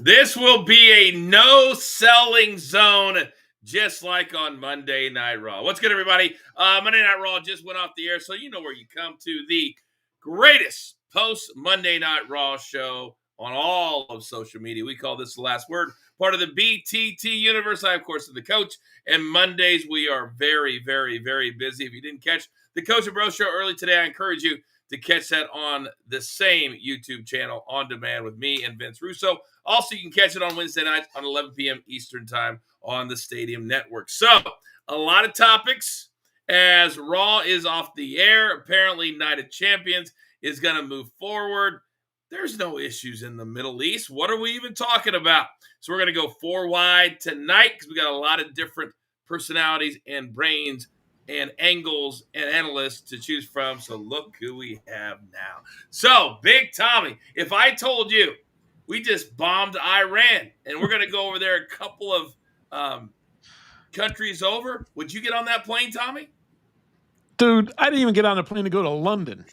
This will be a no-selling zone, just like on Monday Night Raw. What's good, everybody? Monday Night Raw just went off the air, so you know where you come to. The greatest post-Monday Night Raw show on all of social media. We call this The Last Word, part of the BTT universe. I, of course, am the coach, and Mondays we are very, very, very busy. If you didn't catch the Coach and Bro show early today, I encourage you to catch that on the same YouTube channel on demand with me and Vince Russo. Also, you can catch it on Wednesday nights on 11 p.m. Eastern time on the Stadium Network. So, a lot of topics as Raw is off the air. Apparently, Night of Champions is going to move forward. There's no issues in the Middle East. What are we even talking about? So, we're going to go 4 wide tonight because we got a lot of different personalities and brains and angles and analysts to choose from. So look who we have now. So, Big Tommy, if I told you we just bombed Iran and we're going to go over there a couple of countries over, would you get on that plane, Tommy? Dude, I didn't even get on a plane to go to London.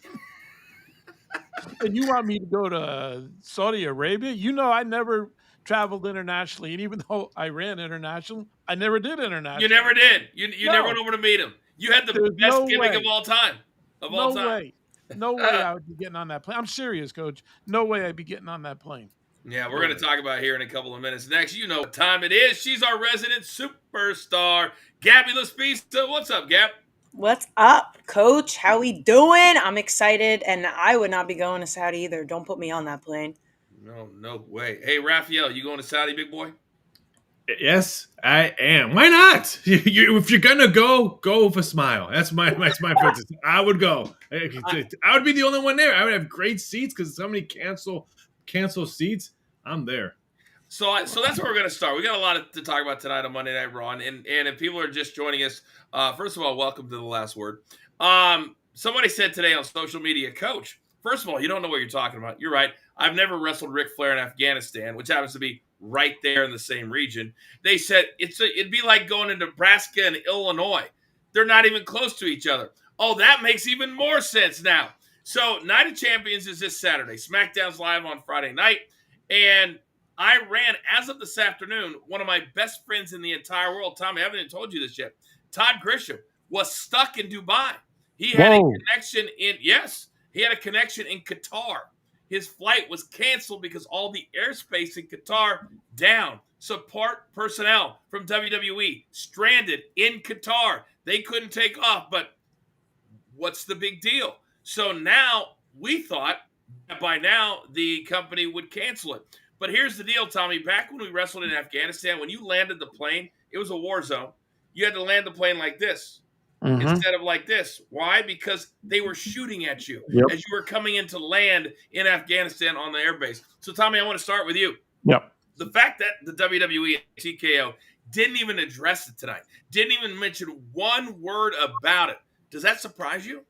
And you want me to go to Saudi Arabia? You know I never traveled internationally. And even though I ran international, I never did international. You never did. You never went over to meet him. You had the best gimmick of all time. No way I would be getting on that plane. I'm serious, Coach. No way I'd be getting on that plane. Yeah, we're going to talk about here in a couple of minutes. Next, you know what time it is. She's our resident superstar, Gabby LaSpisa. What's up, Gab? What's up, Coach? How we doing? I'm excited, and I would not be going to Saudi either. Don't put me on that plane. No way. Hey, Raphael, you going to Saudi, big boy? Yes, I am. Why not? If you're gonna go with a smile. That's my practice. I would go. I would be the only one there. I would have great seats because somebody cancel seats. I'm there. So that's where we're going to start. We got a lot to talk about tonight on Monday Night Raw, and if people are just joining us, first of all, welcome to The Last Word. Somebody said today on social media, Coach, first of all, you don't know what you're talking about. You're right. I've never wrestled Ric Flair in Afghanistan, which happens to be right there in the same region. They said it'd be like going to Nebraska and Illinois. They're not even close to each other. Oh, that makes even more sense now. So Night of Champions is this Saturday. SmackDown's live on Friday night. And I ran, as of this afternoon, one of my best friends in the entire world, Tommy, I haven't even told you this yet, Todd Grisham, was stuck in Dubai. He had a connection in Qatar. His flight was canceled because all the airspace in Qatar down. Support personnel from WWE stranded in Qatar. They couldn't take off, but what's the big deal? So now we thought that by now the company would cancel it. But here's the deal, Tommy. Back when we wrestled in Afghanistan, when you landed the plane, it was a war zone. You had to land the plane like this. Instead of like this. Why? Because they were shooting at you as you were coming into land in Afghanistan on the airbase. So, Tommy, I want to start with you. Yep. The fact that the WWE and TKO didn't even address it tonight, didn't even mention one word about it. Does that surprise you?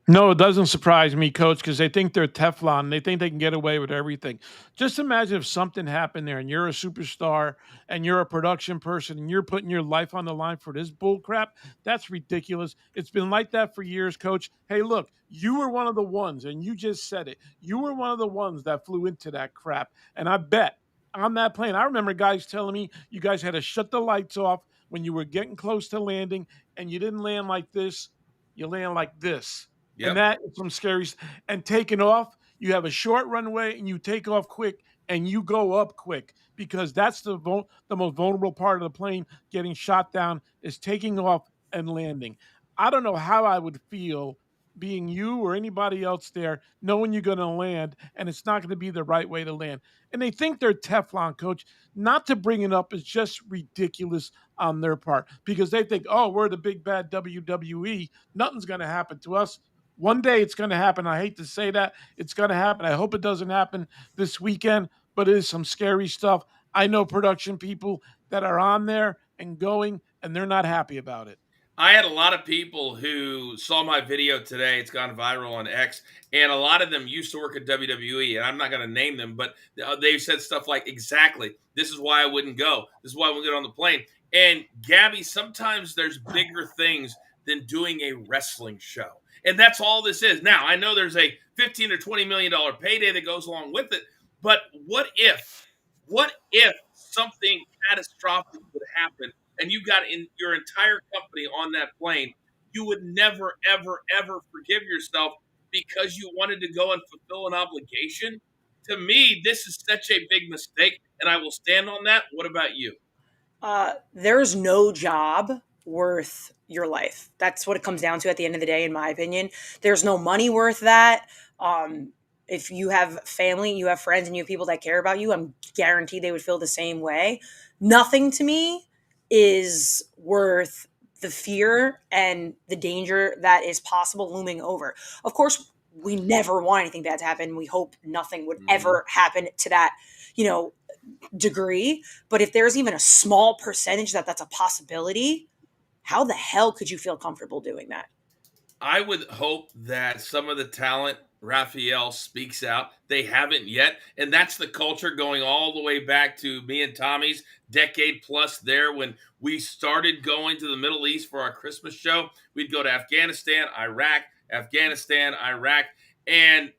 No, it doesn't surprise me, Coach, because they think they're Teflon. They think they can get away with everything. Just imagine if something happened there and you're a superstar and you're a production person and you're putting your life on the line for this bull crap. That's ridiculous. It's been like that for years, Coach. Hey, look, you were one of the ones, and you just said it. You were one of the ones that flew into that crap. And I bet on that plane, I remember guys telling me you guys had to shut the lights off when you were getting close to landing, and you didn't land like this. You land like this. Yep. And that is some scary. And taking off, you have a short runway and you take off quick and you go up quick because that's the most vulnerable part of the plane getting shot down is taking off and landing. I don't know how I would feel being you or anybody else there knowing you're going to land and it's not going to be the right way to land. And they think they're Teflon, Coach. Not to bring it up is just ridiculous on their part because they think, oh, we're the big bad WWE. Nothing's going to happen to us. One day it's going to happen. I hate to say that. It's going to happen. I hope it doesn't happen this weekend, but it is some scary stuff. I know production people that are on there and going, and they're not happy about it. I had a lot of people who saw my video today. It's gone viral on X, and a lot of them used to work at WWE, and I'm not going to name them, but they've said stuff like, exactly, this is why I wouldn't go. This is why I wouldn't get on the plane. And, Gabby, sometimes there's bigger things than doing a wrestling show. And that's all this is. Now, I know there's a $15 or $20 million payday that goes along with it, but what if What if something catastrophic would happen and you got in your entire company on that plane? You would never, ever, ever forgive yourself because you wanted to go and fulfill an obligation. To me, this is such a big mistake, and I will stand on that. What about you? There's no job worth your life. That's what it comes down to at the end of the day, in my opinion. There's no money worth that. If you have family, you have friends, and you have people that care about you, I'm guaranteed they would feel the same way. Nothing to me is worth the fear and the danger that is possible looming over. Of course, we never want anything bad to happen. We hope nothing would ever happen to that, degree. But if there's even a small percentage that's a possibility, how the hell could you feel comfortable doing that? I would hope that some of the talent, Raphael speaks out. They haven't yet. And that's the culture going all the way back to me and Tommy's decade plus there when we started going to the Middle East for our Christmas show. We'd go to Afghanistan, Iraq, And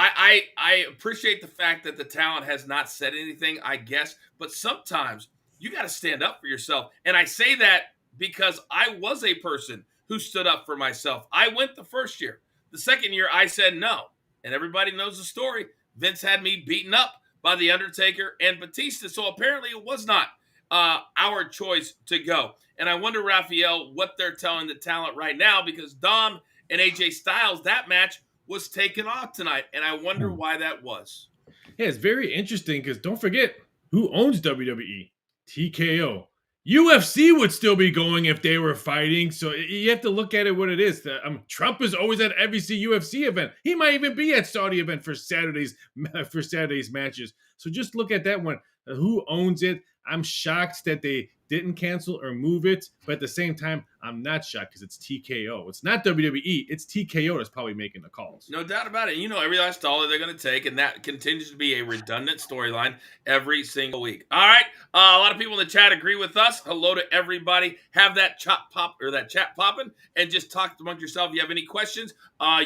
I appreciate the fact that the talent has not said anything, I guess, but sometimes you got to stand up for yourself. And I say that because I was a person who stood up for myself. I went the first year. The second year, I said no. And everybody knows the story. Vince had me beaten up by The Undertaker and Batista. So apparently it was not our choice to go. And I wonder, Raphael, what they're telling the talent right now, because Dom and AJ Styles, that match was taken off tonight. And I wonder why that was. Yeah, it's very interesting because don't forget who owns WWE? TKO. UFC would still be going if they were fighting. So you have to look at it what it is. Trump is always at every UFC event. He might even be at Saudi event for Saturday's matches. So just look at that one. Who owns it? I'm shocked that they didn't cancel or move it, but at the same time, I'm not shocked because it's TKO. It's not WWE. It's TKO that's probably making the calls. No doubt about it. You know, every last dollar they're going to take, and that continues to be a redundant storyline every single week. All right. A lot of people in the chat agree with us. Hello to everybody. Have that chat popping and just talk amongst yourself. If you have any questions,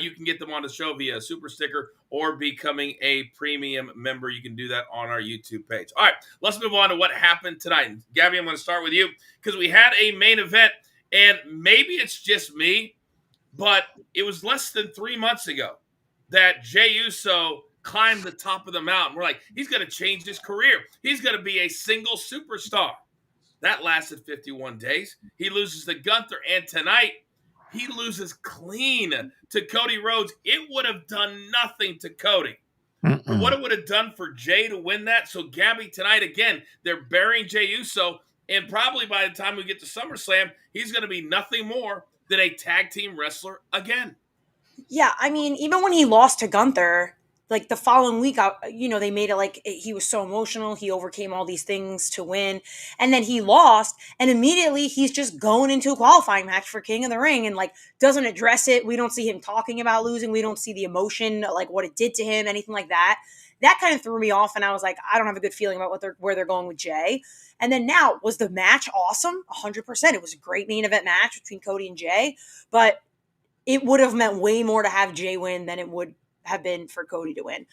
you can get them on the show via super sticker or becoming a premium member. You can do that on our YouTube page. All right, let's move on to what happened tonight. Gabby, I'm going to start with you because we had a main event, and maybe it's just me, but it was less than 3 months ago that Jey Uso climbed the top of the mountain. We're like, he's going to change his career. He's going to be a single superstar. That lasted 51 days. He loses to Gunther, and tonight he loses clean to Cody Rhodes. It would have done nothing to Cody. But what it would have done for Jey to win that. So Gabby, tonight again, they're burying Jey Uso, and probably by the time we get to SummerSlam, he's going to be nothing more than a tag team wrestler again. Yeah, I mean, even when he lost to Gunther, like the following week, they made it like he was so emotional. He overcame all these things to win. And then he lost. And immediately he's just going into a qualifying match for King of the Ring and like doesn't address it. We don't see him talking about losing. We don't see the emotion, like what it did to him, anything like that. That kind of threw me off. And I was like, I don't have a good feeling about where they're going with Jey. And then now, was the match awesome? 100%. It was a great main event match between Cody and Jey. But it would have meant way more to have Jey win than it would have been for Cody to win,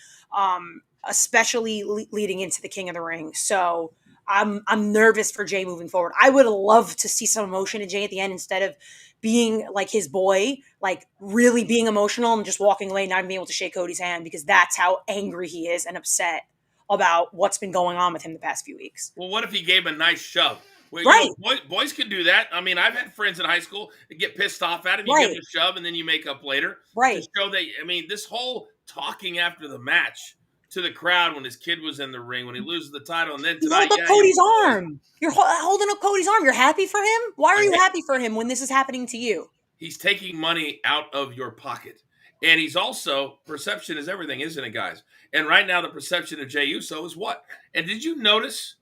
especially leading into the King of the Ring. So I'm nervous for Jey moving forward. I would love to see some emotion in Jey at the end instead of being like his boy, like really being emotional and just walking away, not even being able to shake Cody's hand, because that's how angry he is and upset about what's been going on with him the past few weeks. Well, what if he gave him a nice shove? Well, right. Boys can do that. I mean, I've had friends in high school that get pissed off at him. You give him a shove, and then you make up later. Right. To show that, I mean, this whole talking after the match to the crowd when his kid was in the ring, when he loses the title, and then tonight, hold up Cody's arm. You're holding up Cody's arm. You're happy for him? Why are you happy for him when this is happening to you? He's taking money out of your pocket. And he's also, perception is everything, isn't it, guys? And right now, the perception of Jey Uso is what? And did you notice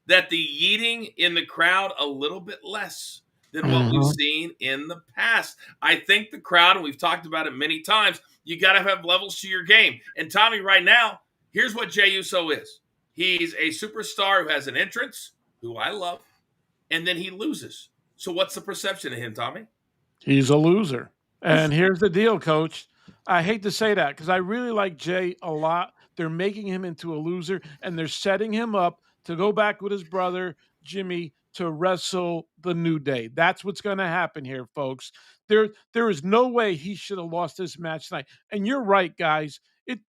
that the yeeting in the crowd a little bit less than what we've seen in the past? I think the crowd, and we've talked about it many times, you got to have levels to your game. And Tommy, right now, here's what Jey Uso is. He's a superstar who has an entrance, who I love, and then he loses. So what's the perception of him, Tommy? He's a loser. And here's the deal, Coach. I hate to say that because I really like Jey a lot. They're making him into a loser, and they're setting him up to go back with his brother, Jimmy, to wrestle the New Day. That's what's going to happen here, folks. There is no way he should have lost this match tonight. And you're right, guys.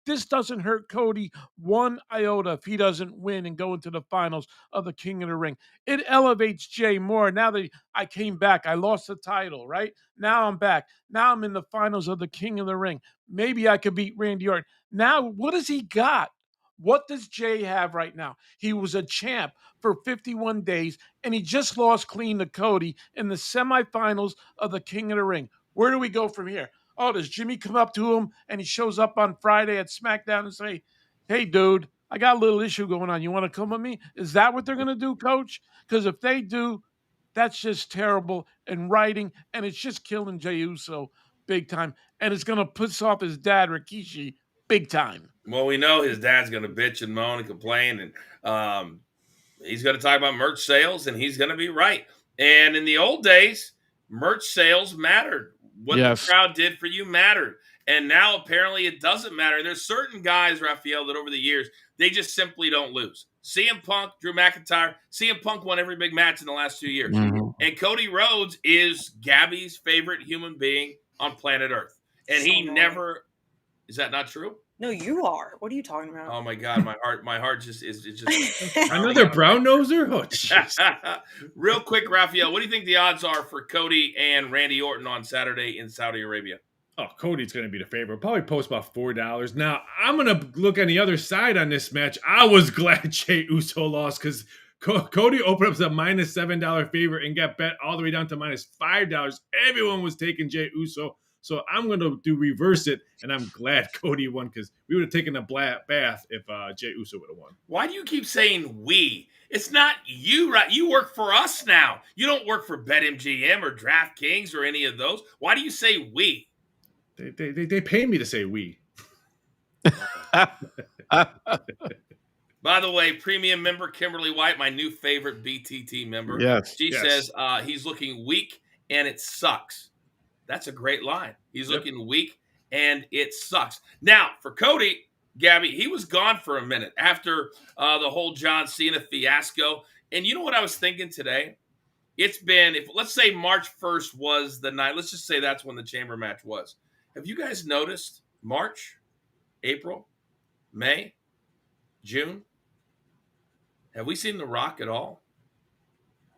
This doesn't hurt Cody one iota if he doesn't win and go into the finals of the King of the Ring. It elevates Jay more. Now that I came back, I lost the title, right? Now I'm back. Now I'm in the finals of the King of the Ring. Maybe I could beat Randy Orton. Now, what has he got? What does Jay have right now? He was a champ for 51 days, and he just lost clean to Cody in the semifinals of the King of the Ring. Where do we go from here? Oh, does Jimmy come up to him and he shows up on Friday at SmackDown and say, hey, dude, I got a little issue going on. You want to come with me? Is that what they're going to do, Coach? Because if they do, that's just terrible in writing, and it's just killing Jey Uso big time. And it's going to piss off his dad, Rikishi, big time. Well, we know his dad's going to bitch and moan and complain, and he's going to talk about merch sales, and he's going to be right. And in the old days, merch sales mattered. What the crowd did for you mattered. And now apparently it doesn't matter. There's certain guys, Raphael, that over the years, they just simply don't lose. CM Punk, Drew McIntyre, CM Punk won every big match in the last 2 years. Mm-hmm. And Cody Rhodes is Gabby's favorite human being on planet Earth. And so he never – is that not true? No, you are. What are you talking about? Oh my God, my heart just is just another brown noser. Oh, real quick, Raphael, what do you think the odds are for Cody and Randy Orton on Saturday in Saudi Arabia? Oh, Cody's going to be the favorite. Probably post about $4. Now I'm going to look on the other side on this match. I was glad Jey Uso lost because Cody opened up as a -$7 favorite and got bet all the way down to -$5. Everyone was taking Jey Uso. So I'm going to reverse it, and I'm glad Cody won because we would have taken a bath if Jey Uso would have won. Why do you keep saying we? It's not you, right? You work for us now. You don't work for BetMGM or DraftKings or any of those. Why do you say we? They pay me to say we. By the way, premium member Kimberly White, my new favorite BTT member. Yes. She says he's looking weak and it sucks. That's a great line. He's looking weak, and it sucks. Now, for Cody, Gabby, he was gone for a minute after the whole John Cena fiasco. And you know what I was thinking today? It's been, let's say March 1st was the night. Let's just say that's when the chamber match was. Have you guys noticed March, April, May, June? Have we seen The Rock at all?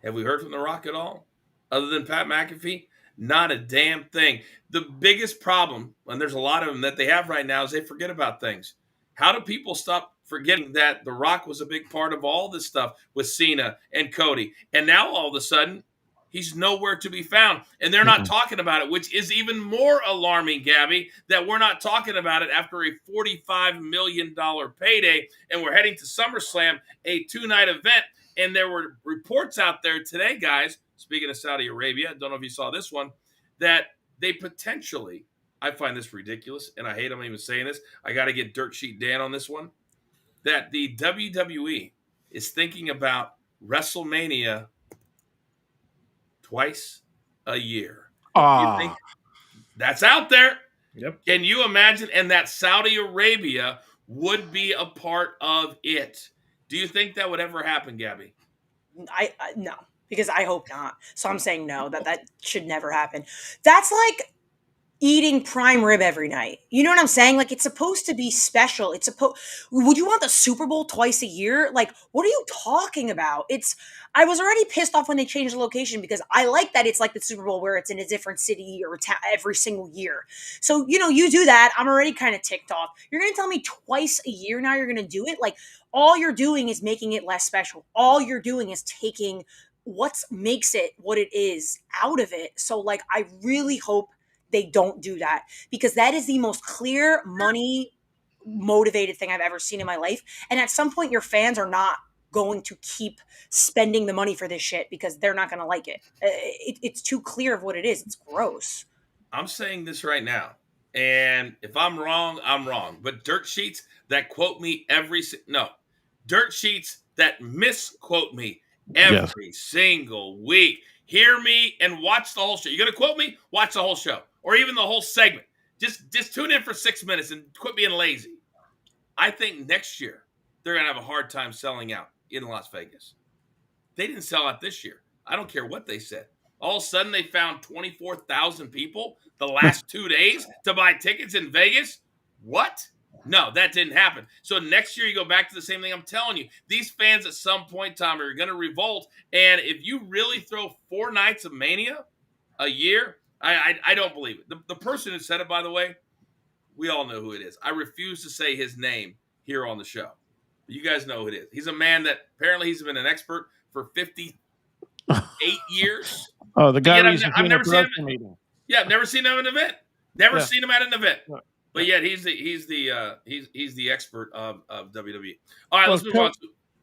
Have we heard from The Rock at all? Other than Pat McAfee? Not a damn thing. The biggest problem, and there's a lot of them that they have right now, is they forget about things. How do people stop forgetting that The Rock was a big part of all this stuff with Cena and Cody? And now all of a sudden, he's nowhere to be found. And they're not talking about it, which is even more alarming, Gabby, that we're not talking about it after a $45 million payday. And we're heading to SummerSlam, a 2-night event. And there were reports out there today, guys, speaking of Saudi Arabia, I don't know if you saw this one, that they potentially, I find this ridiculous, and I hate I'm even saying this, I got to get Dirt Sheet Dan on this one, that the WWE is thinking about WrestleMania twice a year. You think that's out there? Yep. Can you imagine? And that Saudi Arabia would be a part of it. Do you think that would ever happen, Gabby? No, because I hope not. So I'm saying no, that should never happen. That's like eating prime rib every night. You know what I'm saying? Like, it's supposed to be special. Would you want the Super Bowl twice a year? Like, what are you talking about? I was already pissed off when they changed the location because I like that it's like the Super Bowl where it's in a different city or town every single year. So, you do that. I'm already kind of ticked off. You're going to tell me twice a year now you're going to do it? Like, all you're doing is making it less special. All you're doing is taking what makes it what it is out of it. So, like, I really hope they don't do that because that is the most clear money motivated thing I've ever seen in my life. And at some point your fans are not going to keep spending the money for this shit because they're not going to like it. It's too clear of what it is. It's gross. I'm saying this right now. And if I'm wrong, I'm wrong. But dirt sheets that quote me dirt sheets that misquote me every single week. Hear me and watch the whole show. You're going to quote me? Watch the whole show. Or even the whole segment. Just tune in for 6 minutes and quit being lazy. I think next year they're going to have a hard time selling out in Las Vegas. They didn't sell out this year. I don't care what they said. All of a sudden, they found 24,000 people the last 2 days to buy tickets in Vegas. What? No, that didn't happen. So next year, you go back to the same thing. I'm telling you, these fans at some point, Tom, are going to revolt. And if you really throw 4 nights of Mania a year, I don't believe it. The person who said it, by the way, we all know who it is. I refuse to say his name here on the show. You guys know who it is. He's a man that apparently he's been an expert for 58 years. Oh, the guy I've never seen him. Yeah, I've never seen him at an event. Never seen him at an event. Yeah. But yet he's the expert of WWE. All right, let's move on.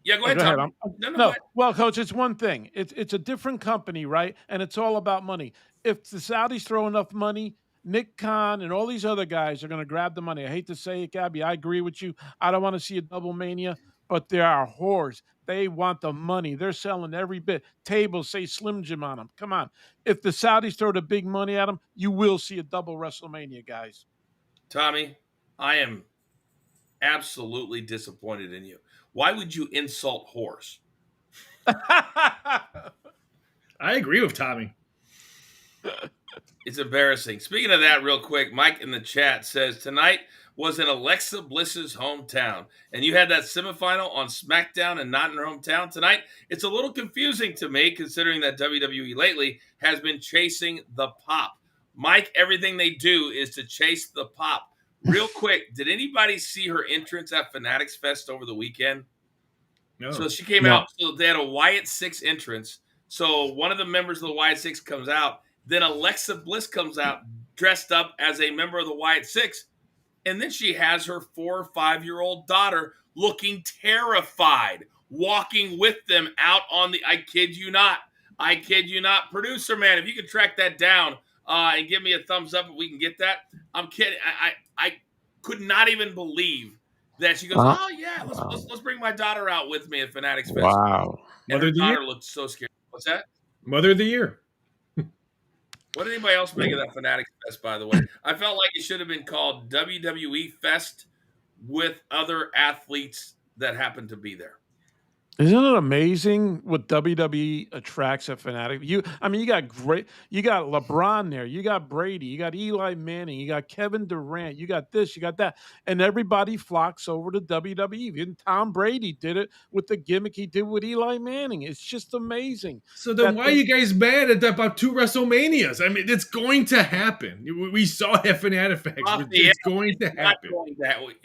Yeah, go ahead, Tom. No, well, Coach, it's one thing. It's a different company, right? And it's all about money. If the Saudis throw enough money, Nick Khan and all these other guys are going to grab the money. I hate to say it, Gabby. I agree with you. I don't want to see a double Mania, but there are whores. They want the money. They're selling every bit. Tables say Slim Jim on them. Come on. If the Saudis throw the big money at them, you will see a double WrestleMania, guys. Tommy, I am absolutely disappointed in you. Why would you insult whores? I agree with Tommy. It's embarrassing. Speaking of that, real quick, Mike in the chat says, tonight was in Alexa Bliss's hometown, and you had that semifinal on SmackDown and not in her hometown tonight. It's a little confusing to me, considering that WWE lately has been chasing the pop. Mike, everything they do is to chase the pop. Real quick, did anybody see her entrance at Fanatics Fest over the weekend? No. So she came out. So they had a Wyatt 6 entrance. So one of the members of the Wyatt 6 comes out. Then Alexa Bliss comes out dressed up as a member of the Wyatt 6. And then she has her 4 or 5-year-old daughter looking terrified, walking with them out on the, I kid you not, producer man, if you could track that down and give me a thumbs up if we can get that. I'm kidding. I could not even believe that she goes, oh yeah, let's bring my daughter out with me at Fanatics Fest. Wow. And her daughter looked so scared. What's that? Mother of the Year. What did anybody else make of that Fanatics Fest, by the way? I felt like it should have been called WWE Fest with other athletes that happened to be there. Isn't it amazing what WWE attracts at Fanatic? You got LeBron there, you got Brady, you got Eli Manning, you got Kevin Durant, you got this, you got that, and everybody flocks over to WWE. Even Tom Brady did it with the gimmick he did with Eli Manning. It's just amazing. So then why are you guys mad at about 2 WrestleManias? I mean, it's going to happen. We saw it at Fanatic Fest. It's going to happen.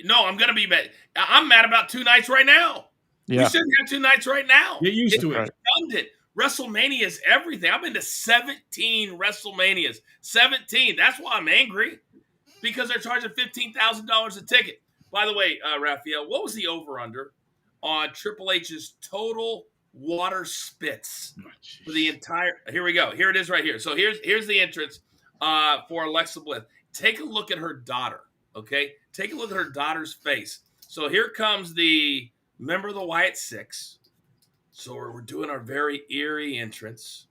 No, I'm going to be mad. I'm mad about 2 nights right now. Yeah. We shouldn't have 2 nights right now. Get used to it. WrestleMania is everything. I've been to 17 WrestleManias. 17. That's why I'm angry. Because they're charging $15,000 a ticket. By the way, Raphael, what was the over-under on Triple H's total water spits for the entire... Here we go. Here it is right here. So here's the entrance for Alexa Bliss. Take a look at her daughter, okay? Take a look at her daughter's face. So here comes the... member of the Wyatt 6. So we're doing our very eerie entrance.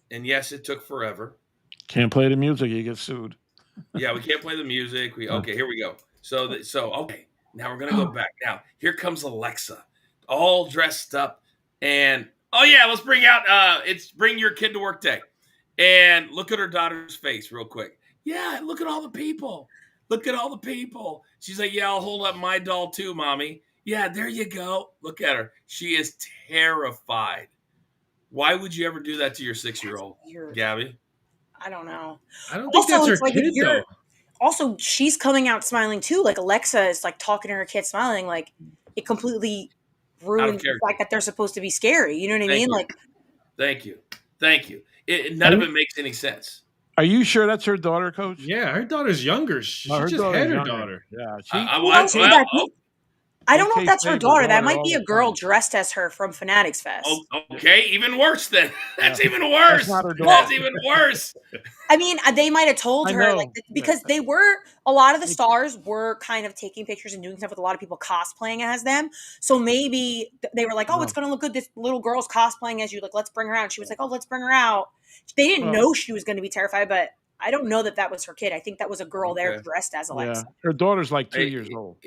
And yes, it took forever. Can't play the music, you get sued. Yeah, we can't play the music. Okay, here we go. So okay, now we're going to go back. Now, here comes Alexa, all dressed up. And, oh yeah, let's bring out, it's Bring Your Kid to Work Day. And look at her daughter's face real quick. Yeah, look at all the people. Look at all the people. She's like, yeah, I'll hold up my doll too, Mommy. Yeah, there you go. Look at her. She is terrified. Why would you ever do that to your 6-year-old, Gabby? I don't know. I don't think that's her kid, though. Also, she's coming out smiling too. Like Alexa is like talking to her kid smiling. Like it completely ruins the fact that they're supposed to be scary. You know what I mean? Like, thank you. None of it makes any sense. Are you sure that's her daughter, Coach? Yeah, her daughter's younger. She just had her daughter. Yeah. I don't know if that's her daughter. That might be a girl dressed as her from Fanatics Fest. Oh, okay, even worse then. That's even worse. That's even worse. I mean, they might have told her because a lot of the stars were kind of taking pictures and doing stuff with a lot of people cosplaying as them. So maybe they were like, "Oh, it's going to look good. This little girl's cosplaying as you. Like, let's bring her out." And she was like, "Oh, let's bring her out." They didn't know she was going to be terrified, but I don't know that was her kid. I think that was a girl there Okay. dressed as Yeah, Alexa. her daughter's like 2 years old.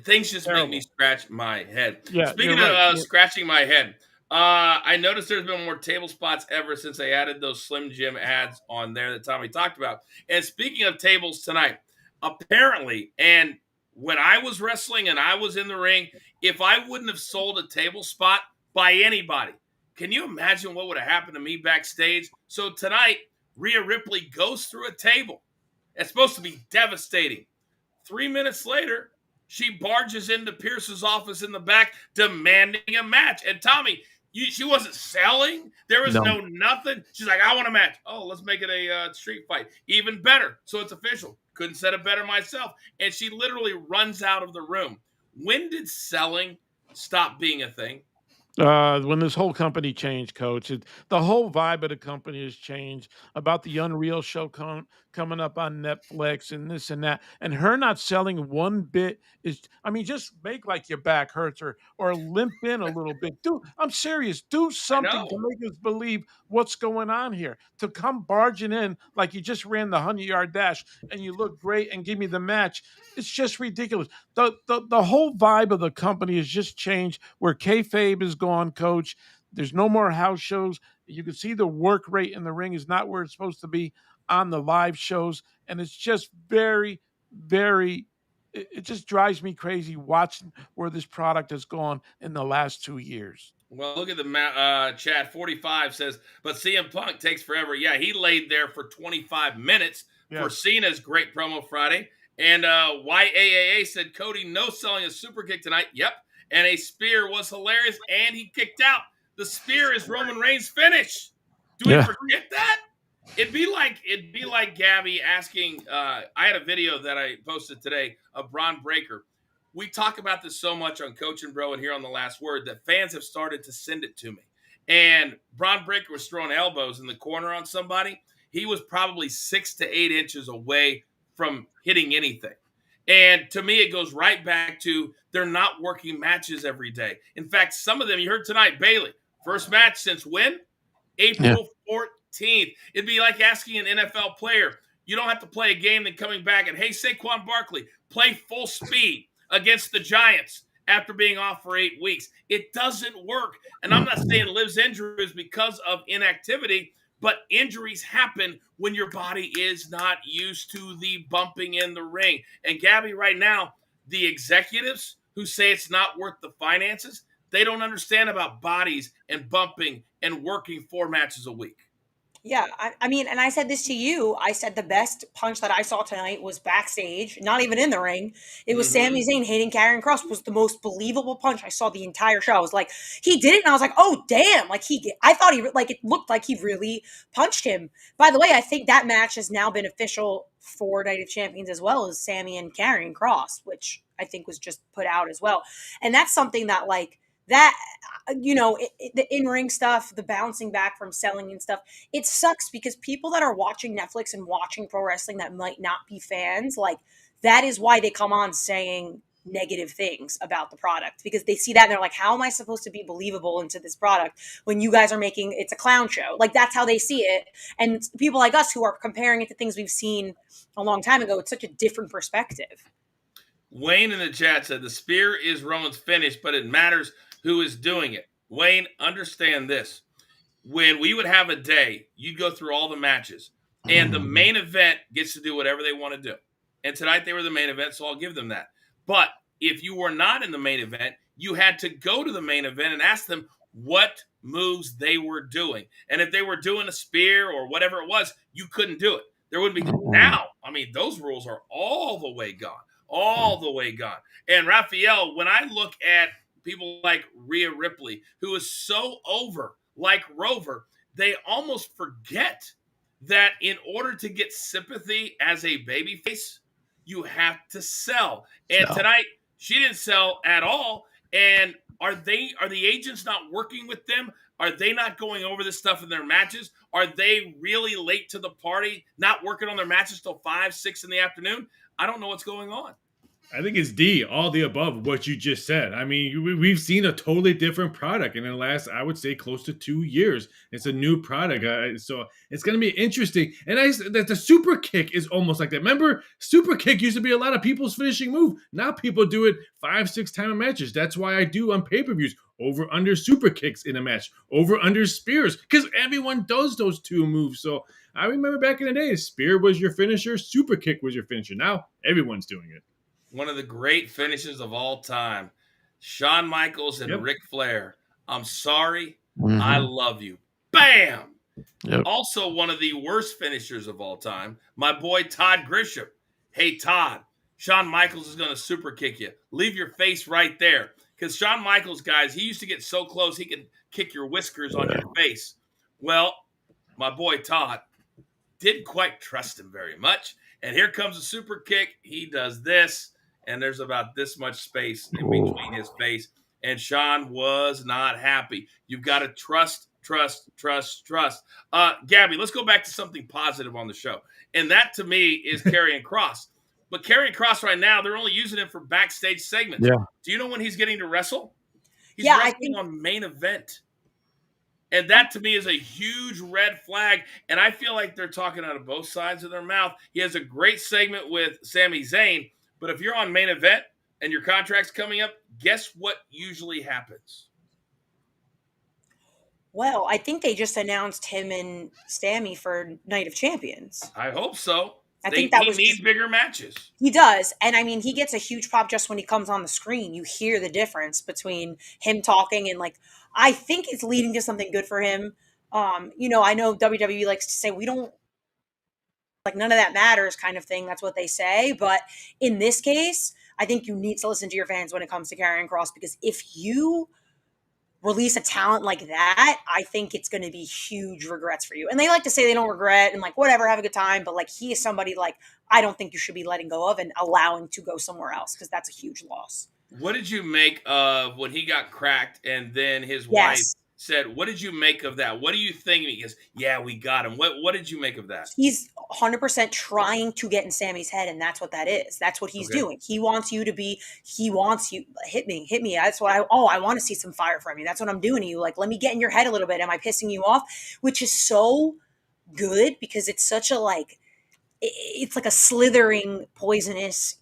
Things just make me Terrible. scratch my head. Yeah, you're Speaking of right. scratching my head, I noticed there's been more table spots ever since they added those Slim Jim ads on there that Tommy talked about. And speaking of tables tonight, apparently, and when I was wrestling and I was in the ring, if I wouldn't have sold a table spot by anybody, can you imagine what would have happened to me backstage? So tonight, Rhea Ripley goes through a table. It's supposed to be devastating. 3 minutes later, she barges into Pierce's office in the back demanding a match. And Tommy, she wasn't selling. There was no nothing. She's like, I want a match. Oh, let's make it a street fight. Even better. So it's official. Couldn't set it better myself. And she literally runs out of the room. When did selling stop being a thing? When this whole company changed, Coach, the whole vibe of the company has changed about the Unreal show coming up on Netflix and this and that. And her not selling one bit is, I mean, just make like your back hurts or limp in a little bit. I'm serious. Do something to know. make us believe what's going on here. To come barging in like you just ran the 100-yard dash and you look great and give me the match. It's just ridiculous. The whole vibe of the company has just changed where kayfabe is gone, Coach. There's no more house shows. You can see the work rate in the ring is not where it's supposed to be on the live shows. And it's just very, very, it just drives me crazy watching where this product has gone in the last 2 years. Well, look at the chat. 45 says, but CM Punk takes forever. Yeah, he laid there for 25 minutes for Cena's great promo Friday. And YAAA said, Cody, no selling a super kick tonight. Yep. And a spear was hilarious, and he kicked out. The spear is Roman Reigns' finish. Do we forget that? It'd be like Gabby asking. I had a video that I posted today of Braun Breaker. We talk about this so much on Coach and Bro and here on The Last Word that fans have started to send it to me. And Braun Breaker was throwing elbows in the corner on somebody. He was probably 6 to 8 inches away from hitting anything. And to me, it goes right back to they're not working matches every day. In fact, some of them, you heard tonight, Bayley, first match since when? April 14th. It'd be like asking an NFL player, you don't have to play a game, then coming back and, hey, Saquon Barkley, play full speed against the Giants after being off for 8 weeks. It doesn't work. And I'm not saying Liv's injury is because of inactivity, but injuries happen when your body is not used to the bumping in the ring. And Gabby, right now, the executives who say it's not worth the finances, they don't understand about bodies and bumping and working 4 matches a week. Yeah, I mean, and I said this to you. I said the best punch that I saw tonight was backstage, not even in the ring. It was Sami Zayn hitting Karrion Kross. Was the most believable punch I saw the entire show. I was like, he did it, and I was like, oh damn! Like I thought it looked like he really punched him. By the way, I think that match has now been official for Night of Champions as well as Sami and Karrion Kross, which I think was just put out as well. And that's something that that, the in-ring stuff, the bouncing back from selling and stuff, it sucks because people that are watching Netflix and watching pro wrestling that might not be fans, that is why they come on saying negative things about the product, because they see that and they're like, how am I supposed to be believable into this product when you guys are making it's a clown show? That's how they see it. And people like us who are comparing it to things we've seen a long time ago, it's such a different perspective. Wayne in the chat said the spear is Roman's finish, but it matters who is doing it. Wayne, understand this. When we would have a day, you'd go through all the matches, and the main event gets to do whatever they want to do. And tonight they were the main event, so I'll give them that. But if you were not in the main event, you had to go to the main event and ask them what moves they were doing. And if they were doing a spear or whatever it was, you couldn't do it. There wouldn't be now. I mean, those rules are all the way gone. All the way gone. And Raphael, when I look at people like Rhea Ripley, who is so over, like Rover, they almost forget that in order to get sympathy as a babyface, you have to sell. And tonight, she didn't sell at all. And are the agents not working with them? Are they not going over this stuff in their matches? Are they really late to the party, not working on their matches till 5, 6 in the afternoon? I don't know what's going on. I think it's D, all the above, what you just said. I mean, we've seen a totally different product in the last, I would say, close to 2 years. It's a new product. So it's going to be interesting. And the super kick is almost like that. Remember, super kick used to be a lot of people's finishing move. Now people do it 5-6 time matches. That's why I do on pay-per-views. Over under super kicks in a match. Over under spears. Because everyone does those two moves. So I remember back in the day, spear was your finisher. Super kick was your finisher. Now everyone's doing it. One of the great finishes of all time. Shawn Michaels and Ric Flair. I'm sorry. I love you. Bam! Yep. Also, one of the worst finishers of all time. My boy Todd Grisham. Hey, Todd. Shawn Michaels is going to super kick you. Leave your face right there. Because Shawn Michaels, guys, he used to get so close he could kick your whiskers on your face. Well, my boy Todd didn't quite trust him very much. And here comes a super kick. He does this. And there's about this much space in between his face. And Shawn was not happy. You've got to trust. Gabby, let's go back to something positive on the show. And that, to me, is Karrion Kross. But Karrion Kross right now, they're only using him for backstage segments. Yeah. Do you know when he's getting to wrestle? He's wrestling on Main Event. And that, to me, is a huge red flag. And I feel like they're talking out of both sides of their mouth. He has a great segment with Sami Zayn. But if you're on Main Event and your contract's coming up, guess what usually happens? Well, I think they just announced him and Sami for Night of Champions. I hope so. I think that he needs bigger matches. He does. And I mean, he gets a huge pop just when he comes on the screen. You hear the difference between him talking and I think it's leading to something good for him. I know WWE likes to say we don't none of that matters kind of thing. That's what they say. But in this case, I think you need to listen to your fans when it comes to Karrion Kross, because if you release a talent like that, I think it's going to be huge regrets for you. And they like to say they don't regret and whatever, have a good time. But he is somebody I don't think you should be letting go of and allowing to go somewhere else, because that's a huge loss. What did you make of when he got cracked and then his wife said, what did you make of that? What do you think? He goes, yeah, we got him. What did you make of that? He's 100% trying to get in Sammy's head, and that's what that is. That's what he's doing. He wants you, hit me. That's what I want to see some fire from you. That's what I'm doing to you. Let me get in your head a little bit. Am I pissing you off? Which is so good, because it's such a it's like a slithering, poisonous,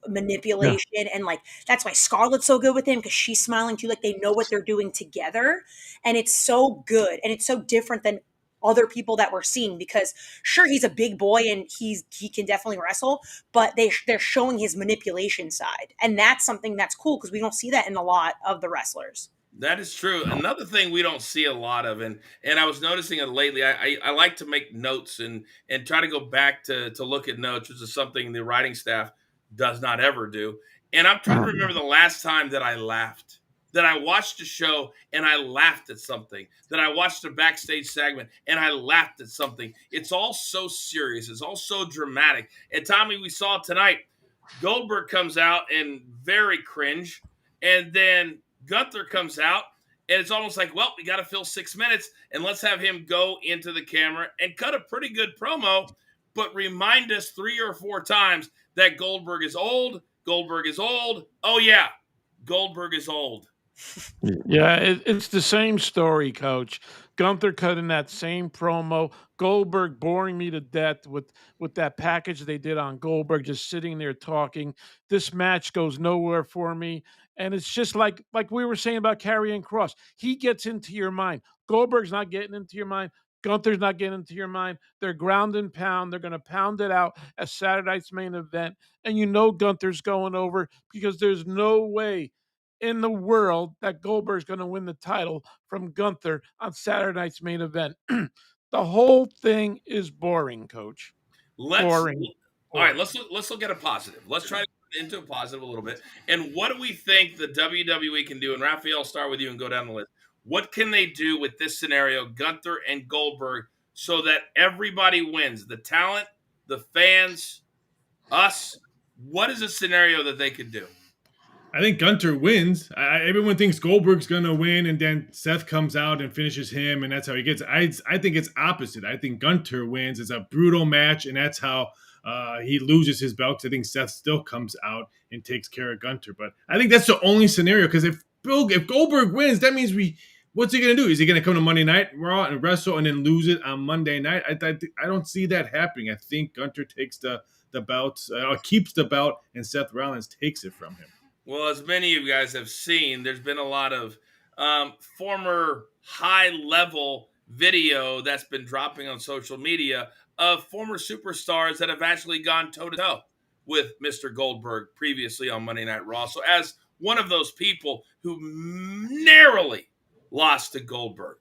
manipulation. Yeah. And that's why Scarlett's so good with him, because she's smiling too. They know what they're doing together. And it's so good. And it's so different than other people that we're seeing, because sure, he's a big boy and he can definitely wrestle, but they're showing his manipulation side. And that's something that's cool, because we don't see that in a lot of the wrestlers. That is true. Another thing we don't see a lot of, and I was noticing it lately, I like to make notes and try to go back to look at notes, which is something the writing staff does not ever do. And I'm trying to remember the last time that I laughed, that I watched a show and I laughed at something, that I watched a backstage segment and I laughed at something. It's all so serious. It's all so dramatic. And Tommy, we saw tonight, Goldberg comes out and very cringe, and then Gunther comes out, and it's almost like, well, we got to fill 6 minutes, and let's have him go into the camera and cut a pretty good promo, but remind us 3 or 4 times that Goldberg is old. Goldberg is old. Oh, yeah, Goldberg is old. Yeah, it's the same story, Coach. Gunther cutting that same promo. Goldberg boring me to death with that package they did on Goldberg, just sitting there talking. This match goes nowhere for me. And it's just like we were saying about Karrion Kross. He gets into your mind. Goldberg's not getting into your mind. Gunther's not getting into your mind. They're ground and pound. They're going to pound it out at Saturday night's Main Event. And Gunther's going over, because there's no way in the world that Goldberg's going to win the title from Gunther on Saturday night's Main Event. The whole thing is boring, Coach. Boring. All right, let's look at a positive. Let's try to get into a positive a little bit. And what do we think the WWE can do? And Raphael, I'll start with you and go down the list. What can they do with this scenario, Gunther and Goldberg, so that everybody wins? The talent, the fans, us. What is a scenario that they could do? I think Gunther wins. Everyone thinks Goldberg's going to win, and then Seth comes out and finishes him, and that's how he gets. I think it's opposite. I think Gunther wins. It's a brutal match, and that's how he loses his belt. 'Cause I think Seth still comes out and takes care of Gunther. But I think that's the only scenario, because if Goldberg wins, that means what's he going to do? Is he going to come to Monday Night Raw and wrestle and then lose it on Monday night? I don't see that happening. I think Gunther takes the belt, keeps the belt, and Seth Rollins takes it from him. Well, as many of you guys have seen, there's been a lot of former high-level video that's been dropping on social media of former superstars that have actually gone toe-to-toe with Mr. Goldberg previously on Monday Night Raw. So as one of those people who narrowly lost to Goldberg,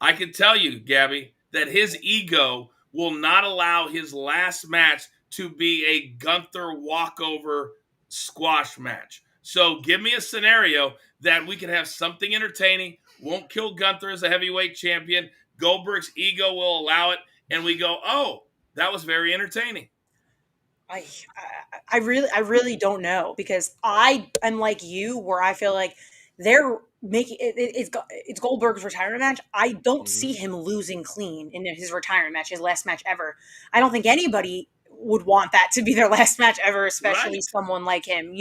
I can tell you, Gabby, that his ego will not allow his last match to be a Gunther walkover squash match. So give me a scenario that we can have something entertaining, won't kill Gunther as a heavyweight champion, Goldberg's ego will allow it, and we go, oh, that was very entertaining. I really don't know, because I am like you, where I feel like they're making it's Goldberg's retirement match. I don't see him losing clean in his retirement match, his last match ever. I don't think anybody would want that to be their last match ever, especially someone like him,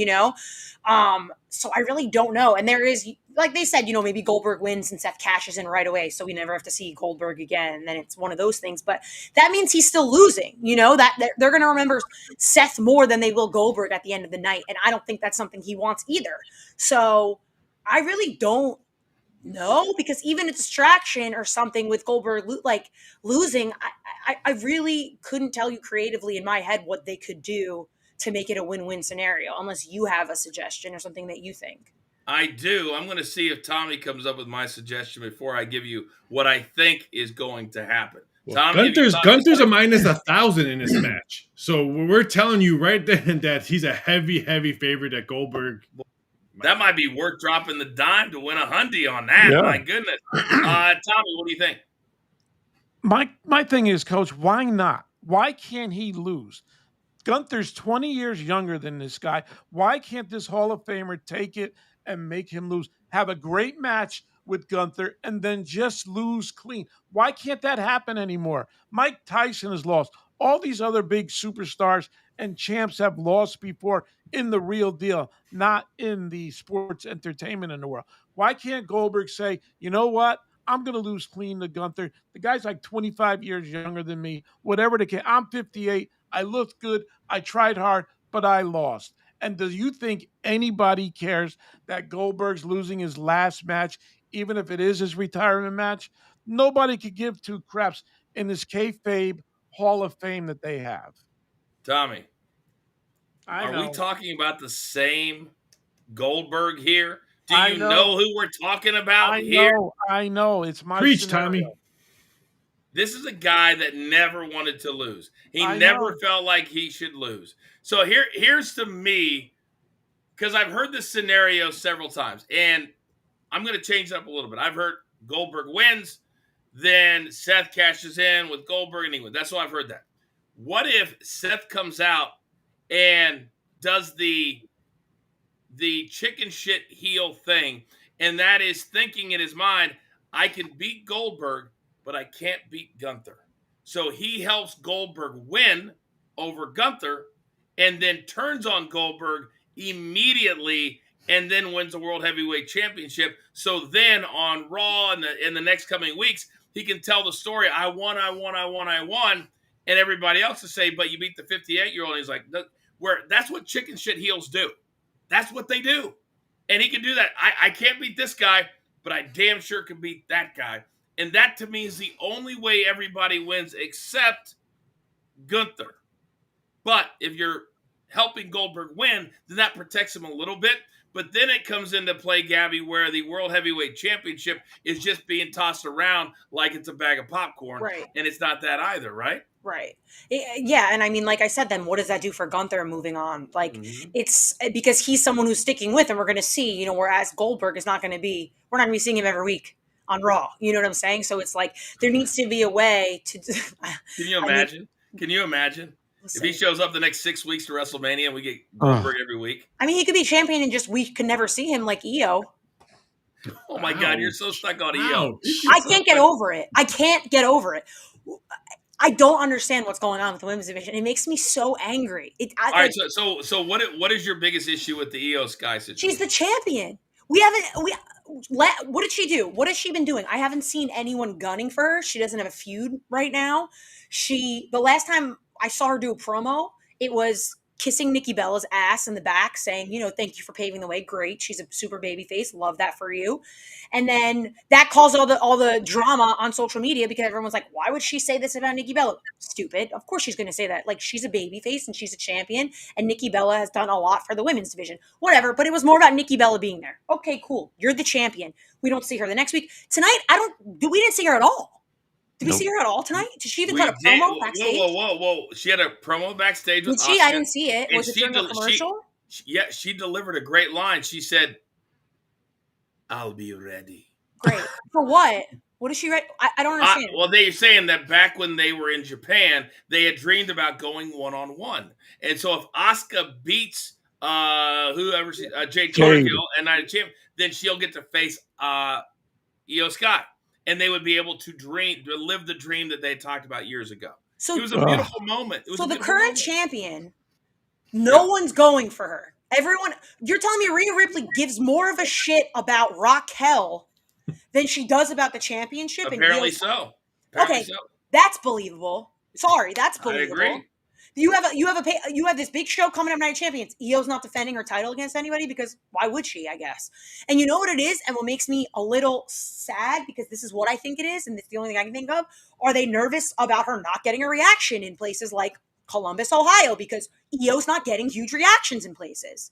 so I really don't know. And there is, like they said, maybe Goldberg wins and Seth cashes in right away, so we never have to see Goldberg again, and then it's one of those things. But that means he's still losing, that they're going to remember Seth more than they will Goldberg at the end of the night, and I don't think that's something he wants either. So I really don't know, because even a distraction or something with Goldberg losing, I really couldn't tell you creatively in my head what they could do to make it a win-win scenario, unless you have a suggestion or something that you think. I do. I'm going to see if Tommy comes up with my suggestion before I give you what I think is going to happen. Well, Gunther's a minus 1,000 in this match. So we're telling you right then that he's a heavy, heavy favorite at Goldberg. That might be worth dropping the dime to win $100 on that. Yeah. My goodness. Tommy, what do you think? My thing is, Coach, why not? Why can't he lose? Gunther's 20 years younger than this guy. Why can't this Hall of Famer take it and make him lose? Have a great match with Gunther and then just lose clean. Why can't that happen anymore? Mike Tyson has lost. All these other big superstars and champs have lost before in the real deal, not in the sports entertainment in the world. Why can't Goldberg say, you know what? I'm going to lose clean to Gunther. The guy's like 25 years younger than me. Whatever the case, I'm 58. I looked good. I tried hard, but I lost. And do you think anybody cares that Goldberg's losing his last match, even if it is his retirement match? Nobody could give two craps in this kayfabe Hall of Fame that they have. Tommy, are we talking about the same Goldberg here? Do you know who we're talking about here? I know. It's my Preach, scenario. Tommy. This is a guy that never wanted to lose. He never felt like he should lose. So here's to me, because I've heard this scenario several times, and I'm going to change it up a little bit. I've heard Goldberg wins, then Seth cashes in with Goldberg and he wins. That's why I've heard that. What if Seth comes out and does the chicken shit heel thing, and that is thinking in his mind, I can beat Goldberg, but I can't beat Gunther. So he helps Goldberg win over Gunther and then turns on Goldberg immediately and then wins the World Heavyweight Championship. So then on Raw in the next coming weeks, he can tell the story, I won. And everybody else will say, but you beat the 58-year-old. And he's like, that's what chicken shit heels do. That's what they do. And he can do that. I can't beat this guy, but I damn sure can beat that guy. And that, to me, is the only way everybody wins except Gunther. But if you're helping Goldberg win, then that protects him a little bit. But then it comes into play, Gabby, where the World Heavyweight Championship is just being tossed around like it's a bag of popcorn. Right. And it's not that either, right? Right. Yeah. And I mean, like I said, then what does that do for Gunther moving on? Like, it's because he's someone who's sticking with, and we're going to see, whereas Goldberg is not going to be, we're not going to be seeing him every week on Raw. You know what I'm saying? So it's like, there needs to be a way to. Can you imagine? Can you imagine? If he shows up the next 6 weeks to WrestleMania and we get Goldberg every week. I mean, he could be champion and just we could never see him like EO. Oh my God, you're so stuck on EO. I can't get over it. I don't understand what's going on with the women's division. It makes me so angry. All right, so what is your biggest issue with the Io Sky situation? She's the champion. What did she do? What has she been doing? I haven't seen anyone gunning for her. She doesn't have a feud right now. The last time I saw her do a promo, it was kissing Nikki Bella's ass in the back, saying, thank you for paving the way. Great. She's a super baby face. Love that for you. And then that caused all the drama on social media because everyone's like, why would she say this about Nikki Bella? Stupid. Of course she's going to say that. Like, she's a baby face and she's a champion, and Nikki Bella has done a lot for the women's division. Whatever. But it was more about Nikki Bella being there. Okay, cool. You're the champion. We don't see her the next week. Tonight, we didn't see her at all. Did we see her at all tonight? Did she even cut a promo backstage? Whoa. She had a promo backstage with Did she? I didn't see it. Was it during the commercial? She delivered a great line. She said, I'll be ready. Great. For what? What is she ready? I don't understand. Well, they're saying that back when they were in Japan, they had dreamed about going one-on-one. And so if Asuka beats whoever Jade Cargill and Night of Champions, then she'll get to face Io Sky. And they would be able to live the dream that they talked about years ago. So it was a beautiful moment. So the current champion, no one's going for her. Everyone, you're telling me Rhea Ripley gives more of a shit about Raquel than she does about the championship? Apparently so. That's believable. Sorry, that's believable. I agree. You have this big show coming up, Night of Champions. Io's not defending her title against anybody because why would she, I guess? And you know what it is, and what makes me a little sad, because this is what I think it is, and it's the only thing I can think of, are they nervous about her not getting a reaction in places like Columbus, Ohio, because Io's not getting huge reactions in places.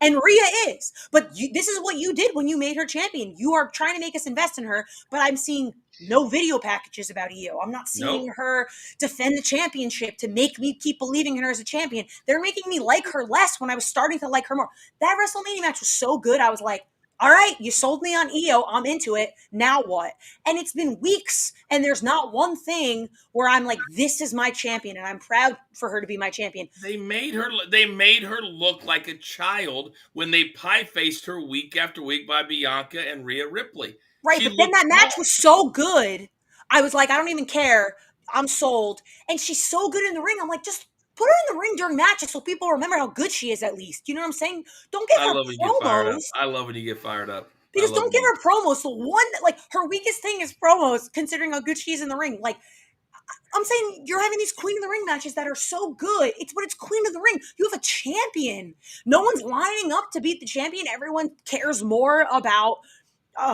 And Rhea is. But this is what you did when you made her champion. You are trying to make us invest in her, but I'm seeing no video packages about Io. I'm not seeing her defend the championship to make me keep believing in her as a champion. They're making me like her less when I was starting to like her more. That WrestleMania match was so good. I was like, all right, you sold me on Io. I'm into it. Now what? And it's been weeks, and there's not one thing where I'm like, this is my champion, and I'm proud for her to be my champion. They made her look like a child when they pie-faced her week after week by Bianca and Rhea Ripley. Right, but then that match was so good. I was like, I don't even care. I'm sold. And she's so good in the ring. I'm like, just put her in the ring during matches so people remember how good she is at least. You know what I'm saying? Don't get her promos. I love when you get fired up. Because don't get her promos. So her weakest thing is promos, considering how good she is in the ring. Like, I'm saying you're having these Queen of the Ring matches that are so good. It's Queen of the Ring. You have a champion. No one's lining up to beat the champion. Everyone cares more about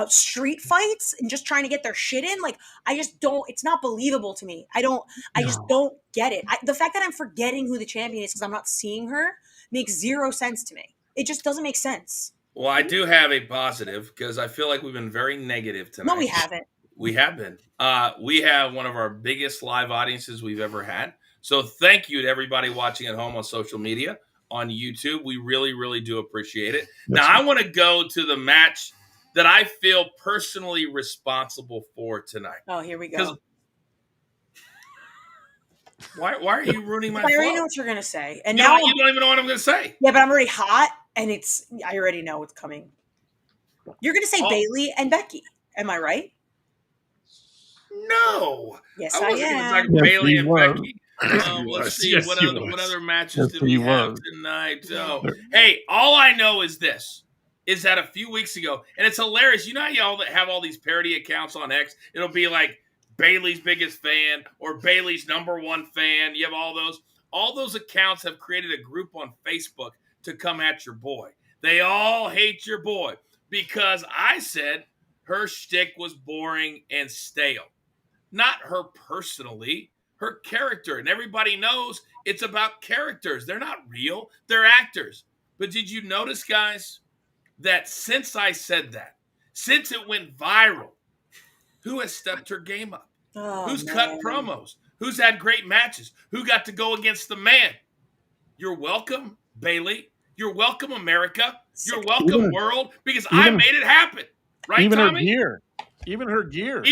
street fights and just trying to get their shit in. Like, I just don't, it's not believable to me. I just don't get it. The fact that I'm forgetting who the champion is because I'm not seeing her makes zero sense to me. It just doesn't make sense. Well, I do have a positive because I feel like we've been very negative tonight. No, we haven't. We have been. We have one of our biggest live audiences we've ever had. So thank you to everybody watching at home on social media, on YouTube. We really, really do appreciate it. Now, I want to go to the match that I feel personally responsible for tonight. Oh, here we go. Why are you ruining my I already know what you're going to say. And you now you don't even know what I'm going to say. Yeah, but I'm already hot, and I already know what's coming. You're going to say Bayley and Becky. Am I right? No. Yes, I wasn't am. going to talk Bayley and Becky. Let's see. Yes, what other matches did we have tonight? Hey, all I know is this. Is that a few weeks ago, and it's hilarious. You know how y'all that have all these parody accounts on X? It'll be like Bayley's biggest fan or Bayley's #1 fan. You have all those. All those accounts have created a group on Facebook to come at your boy. They all hate your boy because I said her shtick was boring and stale. Not her personally, her character. And everybody knows it's about characters. They're not real. They're actors. But did you notice, guys, that since I said that, since it went viral, who has stepped her game up? Who's cut promos? Who's had great matches? Who got to go against the man? You're welcome, Bayley. You're welcome, America. You're welcome, world, because I made it happen. Right, even Tommy? Even her gear.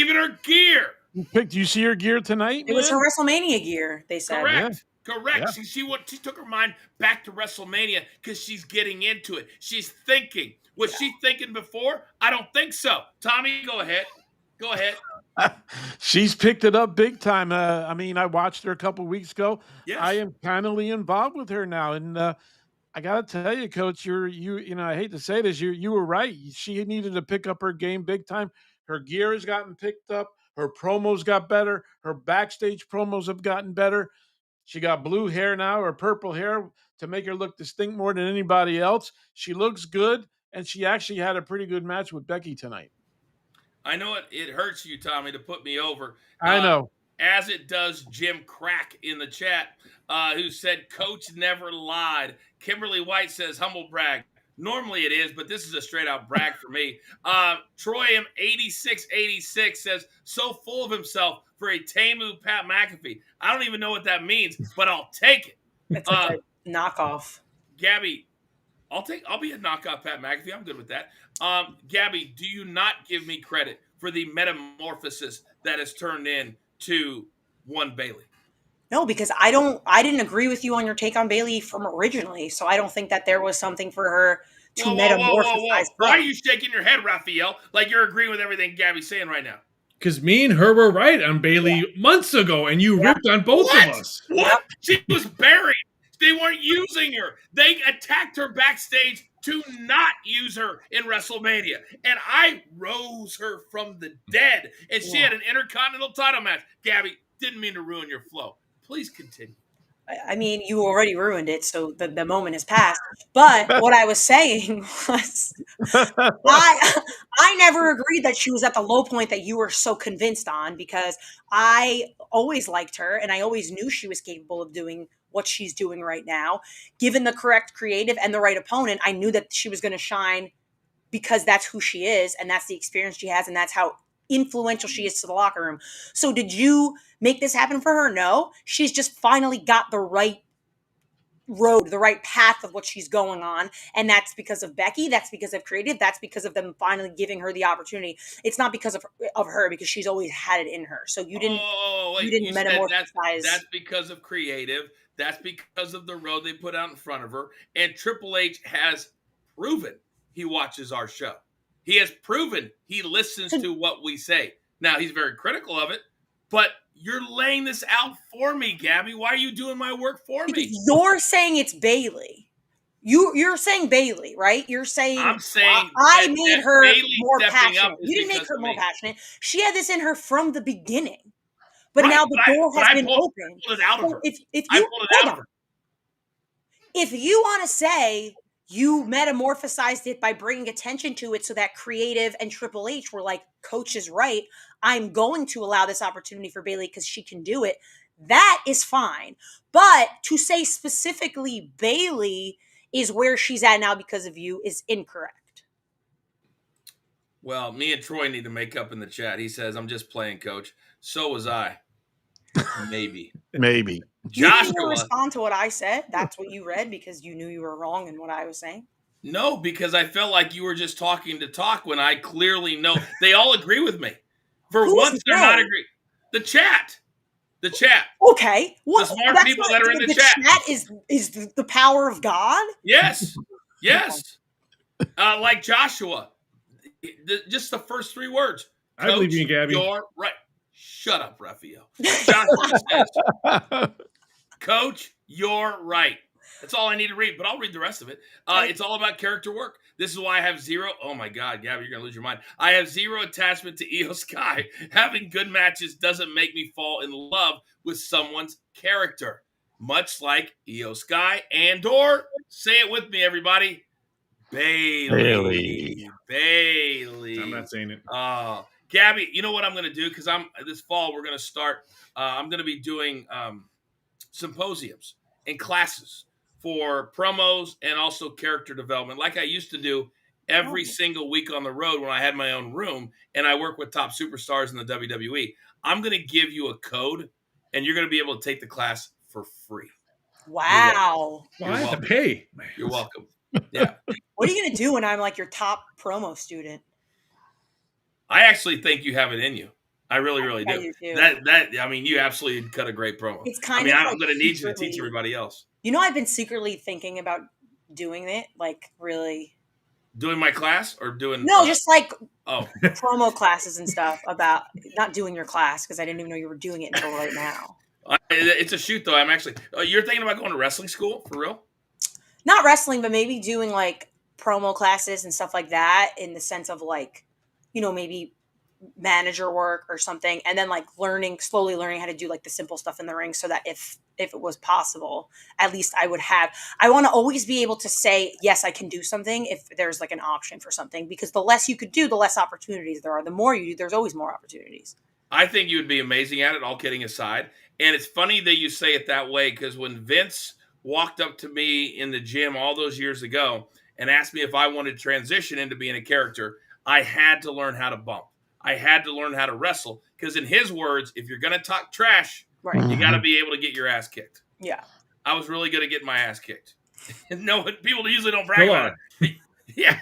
You see her gear tonight? It was her WrestleMania gear, they said. Correct. Correct. Yeah. She took her mind back to WrestleMania because she's getting into it. She's thinking. Was she thinking before? I don't think so. Tommy, go ahead. Go ahead. She's picked it up big time. I mean, I watched her a couple weeks ago. Yes. I am kindly involved with her now, and I got to tell you, Coach, I hate to say this, you were right. She needed to pick up her game big time. Her gear has gotten picked up. Her promos got better. Her backstage promos have gotten better. She got blue hair now, or purple hair, to make her look distinct more than anybody else. She looks good, and she actually had a pretty good match with Becky tonight. I know it hurts you, Tommy, to put me over. I know. As it does Jim Crack in the chat, who said, Coach never lied. Kimberly White says, humble brag. Normally it is, but this is a straight out brag for me. Troy M8686 says, so full of himself for a Temu Pat McAfee. I don't even know what that means, but I'll take it. It's like a knockoff. Gabby, I'll be a knockoff Pat McAfee. I'm good with that. Gabby, do you not give me credit for the metamorphosis that has turned into one Bayley? No, because I didn't agree with you on your take on Bayley from originally, so I don't think that there was something for her to metamorphosize. Why are you shaking your head, Raphael, like you're agreeing with everything Gabby's saying right now? Because me and her were right on Bayley months ago, and you ripped on both of us. What? She was buried. They weren't using her. They attacked her backstage to not use her in WrestleMania. And I rose her from the dead. And she had an Intercontinental title match. Gabby, didn't mean to ruin your flow. Please continue. I mean, you already ruined it, so the moment has passed. But what I was saying was, I never agreed that she was at the low point that you were so convinced on, because I always liked her and I always knew she was capable of doing what she's doing right now. Given the correct creative and the right opponent, I knew that she was going to shine because that's who she is and that's the experience she has and that's how influential she is to the locker room. So did you make this happen for her? No. She's just finally got the right road, the right path of what she's going on. And that's because of Becky. That's because of creative. That's because of them finally giving her the opportunity. It's not because of her, because she's always had it in her. So you didn't metamorphosize. That's because of creative. That's because of the road they put out in front of her. And Triple H has proven he watches our show. He has proven he listens to what we say. Now, he's very critical of it, but you're laying this out for me, Gabby. Why are you doing my work for me? You're saying it's Bayley. You're saying Bayley, right? You're saying I'm saying I made her Bayley more stepping passionate. up is You didn't make because her of more me. passionate. She had this in her from the beginning. But Right, now the door has been open. I pulled it out of her. If I you pulled it out of her. if you want to say you metamorphosized it by bringing attention to it so that creative and Triple H were like, Coach is right, I'm going to allow this opportunity for Bayley because she can do it, that is fine. But to say specifically Bayley is where she's at now because of you is incorrect. Well, me and Troy need to make up in the chat. He says, I'm just playing, Coach. So was I. Maybe. Maybe. You didn't even Joshua. respond to what I said. That's what you read because you knew you were wrong in what I was saying. No, because I felt like you were just talking to talk when I clearly know. They all agree with me. For Who's once, they're not they? agreeing. The chat. The chat. Okay. The smart people that are in the chat. chat is the power of God? Yes. Yes. Like Joshua. Just the first three words. I believe you, Gabby. You're right. Shut up, Raphael. Joshua says, Coach, you're right. That's all I need to read, but I'll read the rest of it. It's all about character work. This is why I have zero. Oh my God, Gabby, you're going to lose your mind. I have zero attachment to Io Sky. Having good matches doesn't make me fall in love with someone's character. Much like Io Sky or, say it with me, everybody, Bayley. I'm not saying it. Gabby, you know what I'm going to do? Because this fall we're going to start. I'm going to be doing symposiums and classes for promos and also character development, like I used to do every single week on the road when I had my own room and I work with top superstars in the WWE. I'm going to give you a code, and you're going to be able to take the class for free. Wow. You're welcome. Pay. You're welcome. Yeah. What are you going to do when I'm like your top promo student? I actually think you have it in you. I really, really do. You do. That I mean, you absolutely cut a great promo. It's kind I mean, of I'm like going to need you to secretly- teach everybody else. You know, I've been secretly thinking about doing it, like really. Doing my class or doing No, just like Oh, promo classes and stuff about not doing your class because I didn't even know you were doing it until right now. it's a shoot though. I'm actually. You're thinking about going to wrestling school for real? Not wrestling, but maybe doing like promo classes and stuff like that in the sense of like, maybe manager work or something, and then like slowly learning how to do like the simple stuff in the ring so that if it was possible, at least I want to always be able to say, yes, I can do something if there's like an option for something, because the less you could do, the less opportunities there are. The more you do, there's always more opportunities. I think you would be amazing at it, all kidding aside. And it's funny that you say it that way, because when Vince walked up to me in the gym all those years ago and asked me if I wanted to transition into being a character, I had to learn how to bump. I had to learn how to wrestle, because in his words, if you're going to talk trash, Right. you got to be able to get your ass kicked. Yeah. I was really good at getting my ass kicked. No, people usually don't brag about it. Yeah.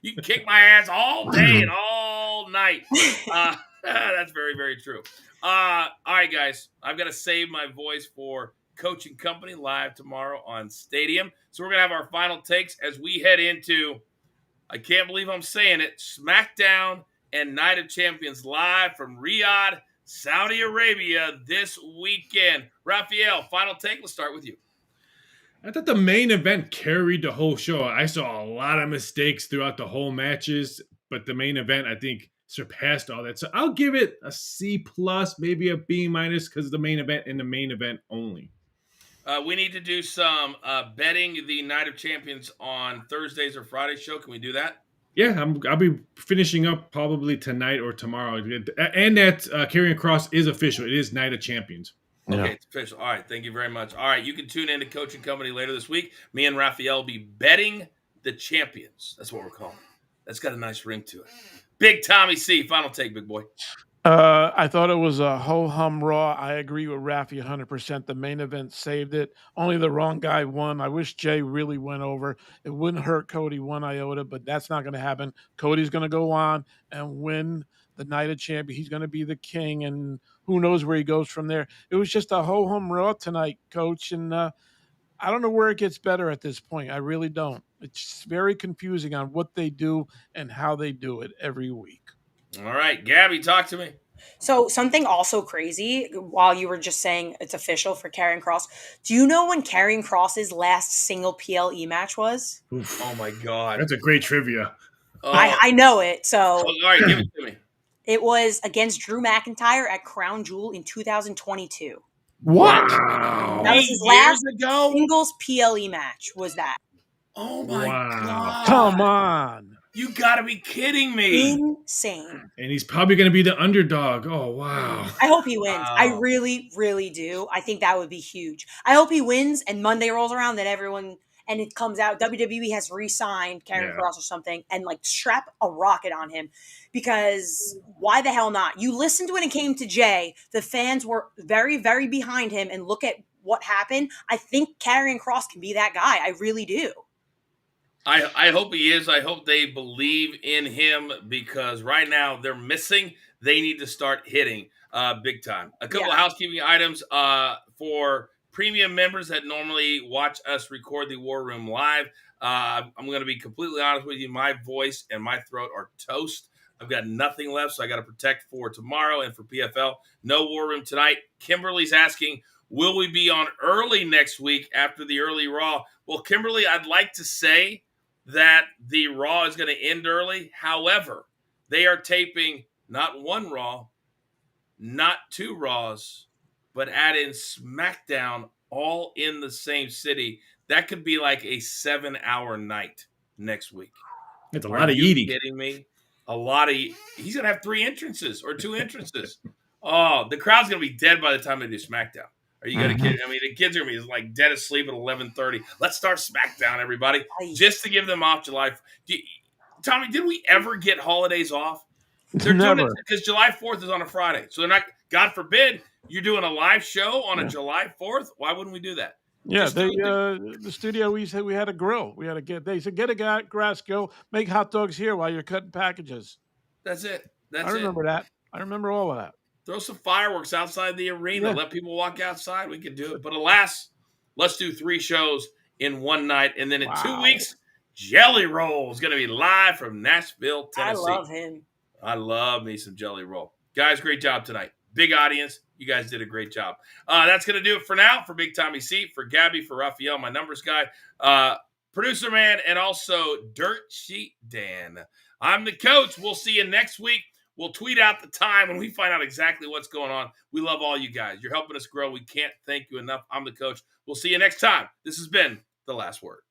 You can kick my ass all day and all night. That's very, very true. All right, guys. I've got to save my voice for Coaching Company live tomorrow on Stadium. So we're going to have our final takes as we head into, I can't believe I'm saying it, SmackDown and Night of Champions live from Riyadh, Saudi Arabia this weekend. Raphael, final take. Let's start with you. I thought the main event carried the whole show. I saw a lot of mistakes throughout the whole matches, but the main event, I think, surpassed all that. So I'll give it a C+, maybe a B-, because the main event and the main event only. We need to do some betting the Night of Champions on Thursdays or Friday show. Can we do that? Yeah, I'll be finishing up probably tonight or tomorrow. And that Karrion Kross is official. It is Night of Champions. Okay, it's official. All right, thank you very much. All right, you can tune in to Coaching Company later this week. Me and Raphael will be betting the champions. That's what we're calling it. That's got a nice ring to it. Big Tommy C, final take, big boy. I thought it was a ho-hum Raw. I agree with Rafi 100%. The main event saved it. Only the wrong guy won. I wish Jay really went over. It wouldn't hurt Cody one iota, but that's not going to happen. Cody's going to go on and win the Night of Champions. He's going to be the king, and who knows where he goes from there. It was just a ho-hum Raw tonight, Coach, and I don't know where it gets better at this point. I really don't. It's very confusing on what they do and how they do it every week. All right, Gabby, talk to me. So something also crazy, while you were just saying it's official for Karrion Kross, do you know when Karrion Kross's last single PLE match was? Oof. Oh, my God. That's a great trivia. Oh. I know it. So all right, give it to me. It was against Drew McIntyre at Crown Jewel in 2022. What? Wow. That was his last singles PLE match, was that. Oh, my God. Come on. You got to be kidding me. Insane. And he's probably going to be the underdog. Oh, wow. I hope he wins. Wow. I really, really do. I think that would be huge. I hope he wins and Monday rolls around, then everyone, and it comes out, WWE has re-signed Karrion Kross or something, and like strap a rocket on him, because why the hell not? You listened when it came to Jay. The fans were very, very behind him, and look at what happened. I think Karrion Kross can be that guy. I really do. I hope he is. I hope they believe in him, because right now they're missing. They need to start hitting big time. A couple of housekeeping items for premium members that normally watch us record the War Room live. I'm going to be completely honest with you. My voice and my throat are toast. I've got nothing left, so I got to protect for tomorrow and for PFL. No War Room tonight. Kimberly's asking, will we be on early next week after the early Raw? Well, Kimberly, I'd like to say that the Raw is going to end early. However, they are taping not one Raw, not two Raws, but add in SmackDown all in the same city. That could be like a 7-hour night next week. It's a lot of eating. Are you kidding me? A lot of he's going to have 3 entrances or 2 entrances. Oh, the crowd's going to be dead by the time they do SmackDown. Are you going to kid? I mean, the kids are going to be like dead asleep at 11:30. Let's start SmackDown, everybody, just to give them off July. Tommy, did we ever get holidays off? They're doing it because July 4th is on a Friday. So they're not, God forbid, you're doing a live show on a July 4th. Why wouldn't we do that? Yeah, the studio, we said we had a grill. We had to get, they said, get a grass grill, make hot dogs here while you're cutting packages. That's it. I remember that. I remember all of that. Throw some fireworks outside the arena. Let people walk outside. We can do it. But alas, let's do 3 shows in one night. And then in 2 weeks, Jelly Roll is going to be live from Nashville, Tennessee. I love him. I love me some Jelly Roll. Guys, great job tonight. Big audience. You guys did a great job. That's going to do it for now. For Big Tommy C, for Gabby, for Raphael, my numbers guy, producer man, and also Dirt Sheet Dan. I'm the coach. We'll see you next week. We'll tweet out the time when we find out exactly what's going on. We love all you guys. You're helping us grow. We can't thank you enough. I'm the coach. We'll see you next time. This has been The Last Word.